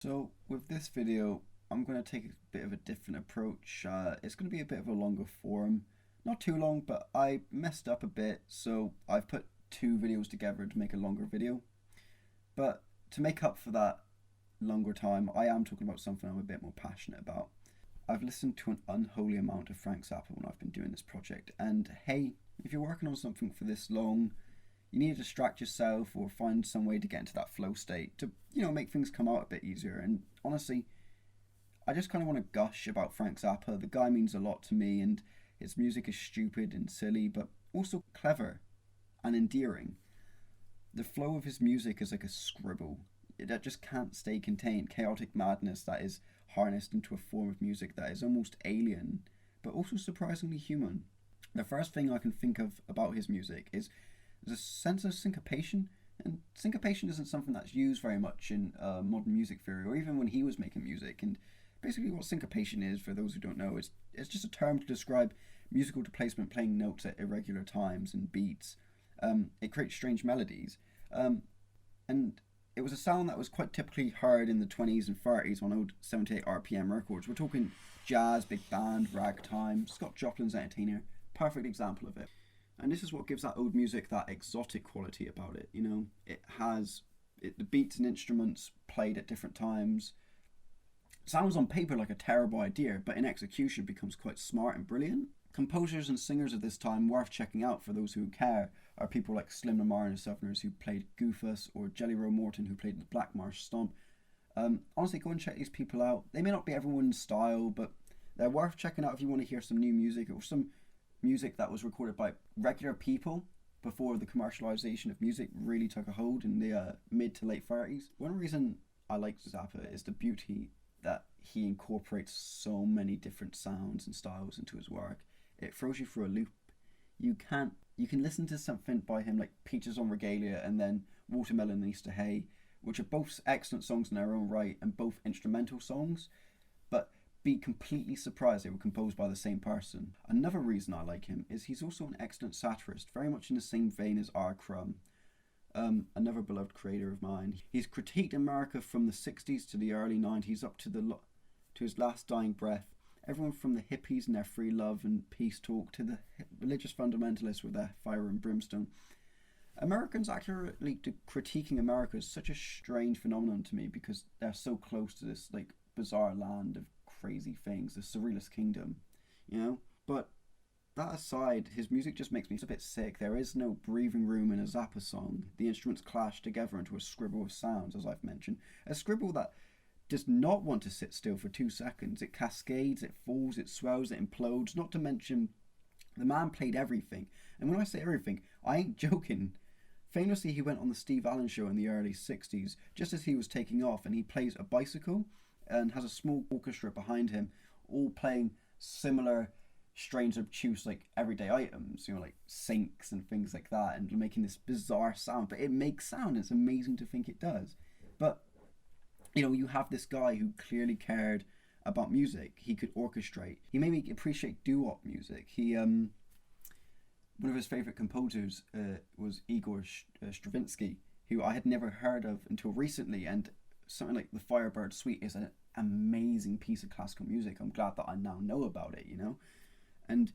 So with this video, I'm going to take a bit of a different approach. It's going to be a bit of a longer form. Not too long, but I messed up a bit, so I've put two videos together to make a longer video. But to make up for that longer time, I am talking about something I'm a bit more passionate about. I've listened to an unholy amount of Frank Zappa when I've been doing this project, and hey, if you're working on something for this long, you need to distract yourself or find some way to get into that flow state to, make things come out a bit easier. And honestly, I just kind of want to gush about Frank Zappa. The guy means a lot to me, and his music is stupid and silly, but also clever and endearing. The flow of his music is like a scribble that just can't stay contained. Chaotic madness that is harnessed into a form of music that is almost alien, but also surprisingly human. The first thing I can think of about his music is there's a sense of syncopation, and syncopation isn't something that's used very much in modern music theory, or even when he was making music. And basically, what syncopation is, for those who don't know, is it's just a term to describe musical displacement, playing notes at irregular times and beats. It creates strange melodies, and it was a sound that was quite typically heard in the 20s and 30s on old 78 RPM records. We're talking jazz, big band, ragtime. Scott Joplin's Entertainer, perfect example of it. And this is what gives that old music that exotic quality about it. It has the beats and instruments played at different times. Sounds on paper like a terrible idea, but in execution becomes quite smart and brilliant. Composers and singers of this time worth checking out for those who care are people like Slim Lamar and the Southerners, who played Goofus, or Jelly Roll Morton, who played the Black Marsh Stomp. Honestly, go and check these people out. They may not be everyone's style, but they're worth checking out if you want to hear some new music, or some music that was recorded by regular people before the commercialization of music really took a hold in the mid to late 30s. One reason I like Zappa is the beauty that he incorporates so many different sounds and styles into his work. It throws you through a loop. You can listen to something by him like Peaches on Regalia and then Watermelon and Easter Hay, which are both excellent songs in their own right and both instrumental songs, but be completely surprised they were composed by the same person. Another reason I like him is he's also an excellent satirist, very much in the same vein as R. Crumb, another beloved creator of mine. He's critiqued America from the 60s to the early 90s up to his last dying breath. Everyone from the hippies and their free love and peace talk to the religious fundamentalists with their fire and brimstone. Americans accurately critiquing America is such a strange phenomenon to me because they're so close to this like bizarre land of crazy things, the surrealist kingdom, But that aside, his music just makes me a bit sick. There is no breathing room in a Zappa song. The instruments clash together into a scribble of sounds, as I've mentioned. A scribble that does not want to sit still for 2 seconds. It cascades, it falls, it swells, it implodes, not to mention the man played everything. And when I say everything, I ain't joking. Famously, he went on the Steve Allen show in the early 60s, just as he was taking off, and he plays a bicycle and has a small orchestra behind him, all playing similar strange, obtuse, like everyday items, like sinks and things like that, and making this bizarre sound. But it makes sound. It's amazing to think it does. But you have this guy who clearly cared about music. He could orchestrate. He made me appreciate doo-wop music. One of his favorite composers was Igor Stravinsky, who I had never heard of until recently, and something like the Firebird Suite is an amazing piece of classical music. I'm glad that I now know about it, And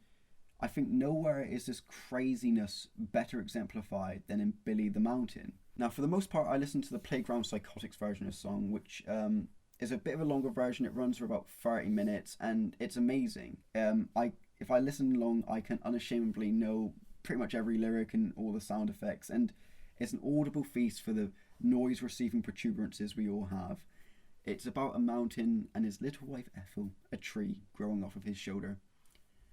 I think nowhere is this craziness better exemplified than in Billy the Mountain. Now, for the most part, I listened to the Playground Psychotics version of the song, which is a bit of a longer version. It runs for about 30 minutes, and it's amazing. If I listen long, I can unashamedly know pretty much every lyric and all the sound effects, and it's an audible feast for the noise-receiving protuberances we all have. It's about a mountain and his little wife Ethel, a tree growing off of his shoulder.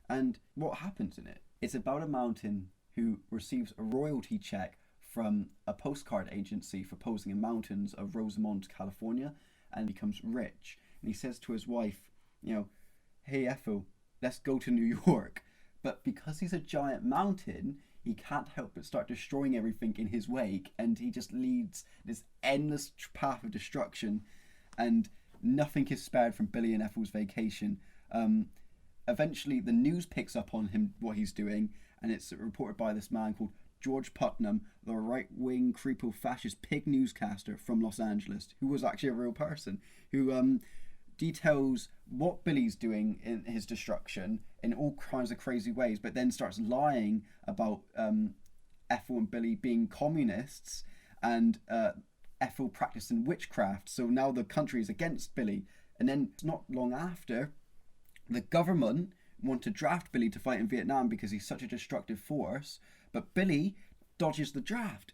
And what happens in it? It's about a mountain who receives a royalty check from a postcard agency for posing in mountains of Rosamond, California, and becomes rich. And he says to his wife, hey Ethel, let's go to New York. But because he's a giant mountain, he can't help but start destroying everything in his wake, and he just leads this endless path of destruction, and nothing is spared from Billy and Ethel's vacation. Eventually, the news picks up on him, what he's doing, and it's reported by this man called George Putnam, the right-wing creepo-fascist pig newscaster from Los Angeles, who was actually a real person, who details what Billy's doing in his destruction in all kinds of crazy ways, but then starts lying about Ethel and Billy being communists and Ethel practicing witchcraft. So now the country is against Billy. And then not long after, the government want to draft Billy to fight in Vietnam because he's such a destructive force. But Billy dodges the draft,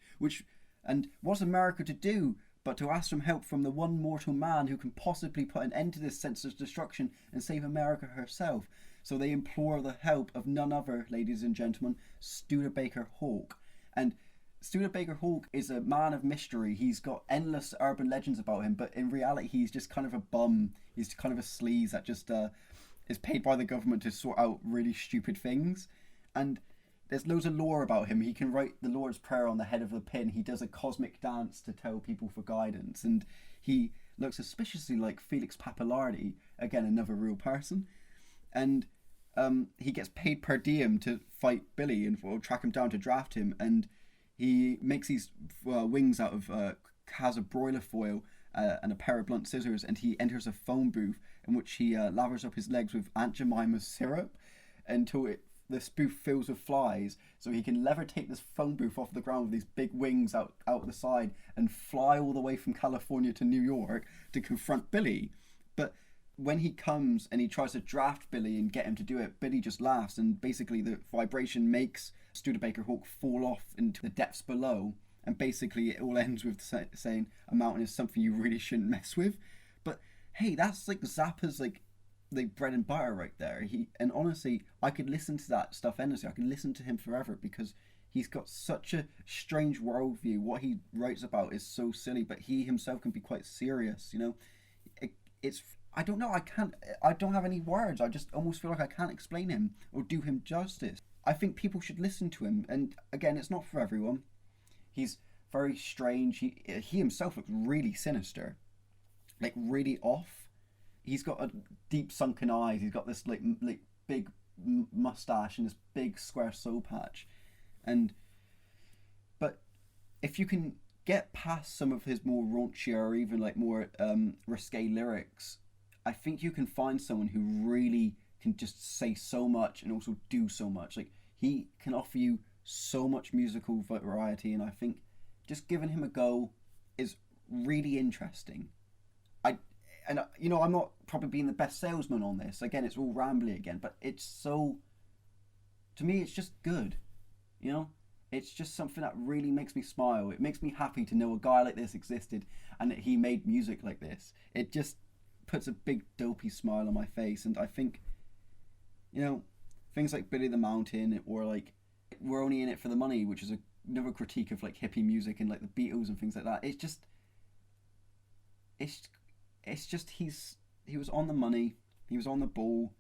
and what's America to do but to ask for help from the one mortal man who can possibly put an end to this senseless destruction and save America herself. So they implore the help of none other, ladies and gentlemen, Studebaker Hawke. And Studebaker Hawke is a man of mystery. He's got endless urban legends about him, but in reality he's just kind of a bum. He's kind of a sleaze that just is paid by the government to sort out really stupid things. And there's loads of lore about him. He can write the Lord's Prayer on the head of a pin. He does a cosmic dance to tell people for guidance. And he looks suspiciously like Felix Pappalardi, again, another real person. And he gets paid per diem to fight Billy and or track him down to draft him. And he makes these wings out of has a broiler foil and a pair of blunt scissors, and he enters a phone booth in which he lathers up his legs with Aunt Jemima's syrup until the spoof fills with flies, so he can levitate this phone booth off the ground with these big wings out the side and fly all the way from California to New York to confront Billy. But when he comes and he tries to draft Billy and get him to do it, Billy just laughs, and basically the vibration makes Studebaker Hawke fall off into the depths below, and basically it all ends with saying a mountain is something you really shouldn't mess with. But hey, that's like Zappa's like bread and butter right there. And honestly, I could listen to that stuff endlessly. I could listen to him forever because he's got such a strange worldview. What he writes about is so silly, but he himself can be quite serious. You know, it's I don't know. I don't have any words. I just almost feel like I can't explain him or do him justice. I think people should listen to him. And again, it's not for everyone. He's very strange. He himself looks really sinister, like really off. He's got a deep sunken eyes. He's got this like big mustache and this big square soul patch. But if you can get past some of his more raunchy or even like more risque lyrics, I think you can find someone who really can just say so much and also do so much. Like he can offer you so much musical variety, and I think just giving him a go is really interesting. I'm not probably being the best salesman on this. Again, it's all rambly again, but it's so, to me, it's just good. You know, it's just something that really makes me smile. It makes me happy to know a guy like this existed and that he made music like this. It just puts a big dopey smile on my face. And I think, you know, things like Billy the Mountain or like We're Only in It for the Money, which is another critique of like hippie music and like the Beatles and things like that. It's just he was on the money, he was on the ball,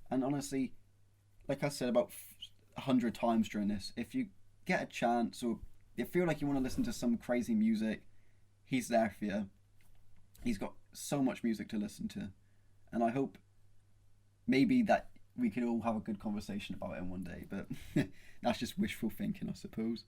and honestly, like I said about 100 times during this, if you get a chance or you feel like you want to listen to some crazy music, he's there for you. He's got so much music to listen to, and I hope maybe that we could all have a good conversation about him one day, but that's just wishful thinking, I suppose.